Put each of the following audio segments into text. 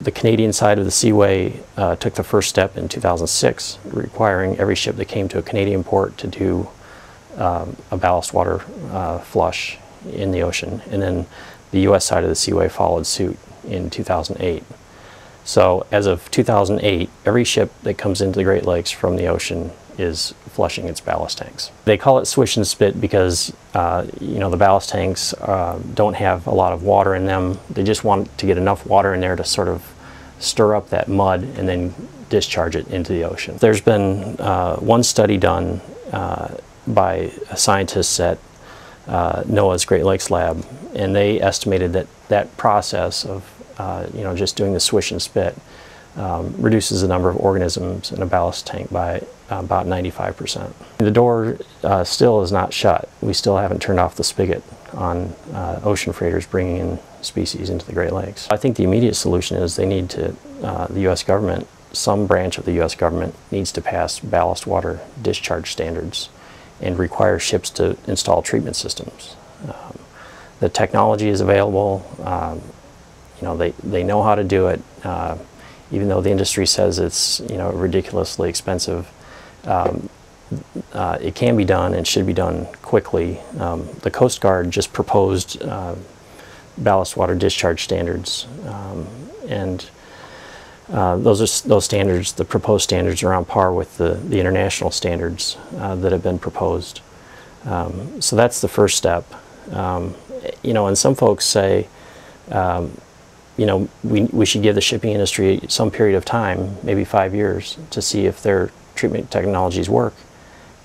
The Canadian side of the Seaway took the first step in 2006, requiring every ship that came to a Canadian port to do a ballast water flush in the ocean. And then the U.S. side of the Seaway followed suit in 2008. So as of 2008, every ship that comes into the Great Lakes from the ocean is flushing its ballast tanks. They call it swish and spit because you know, the ballast tanks don't have a lot of water in them. They just want to get enough water in there to sort of stir up that mud and then discharge it into the ocean. There's been one study done by scientists at NOAA's Great Lakes Lab, and they estimated that that process of you know, just doing the swish and spit reduces the number of organisms in a ballast tank by about 95%. The door still is not shut. We still haven't turned off the spigot on ocean freighters bringing in species into the Great Lakes. I think the immediate solution is they need to, the U.S. government, some branch of the U.S. government needs to pass ballast water discharge standards and require ships to install treatment systems. The technology is available. You know, they know how to do it. Even though the industry says it's, you know, ridiculously expensive, it can be done and should be done quickly. The Coast Guard just proposed ballast water discharge standards, and those standards, the proposed standards, are on par with the international standards that have been proposed. So that's the first step. You know, and some folks say, you know, we should give the shipping industry some period of time, maybe 5 years, to see if their treatment technologies work.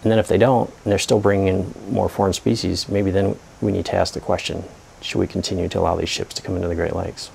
And then if they don't, and they're still bringing in more foreign species, maybe then we need to ask the question, should we continue to allow these ships to come into the Great Lakes?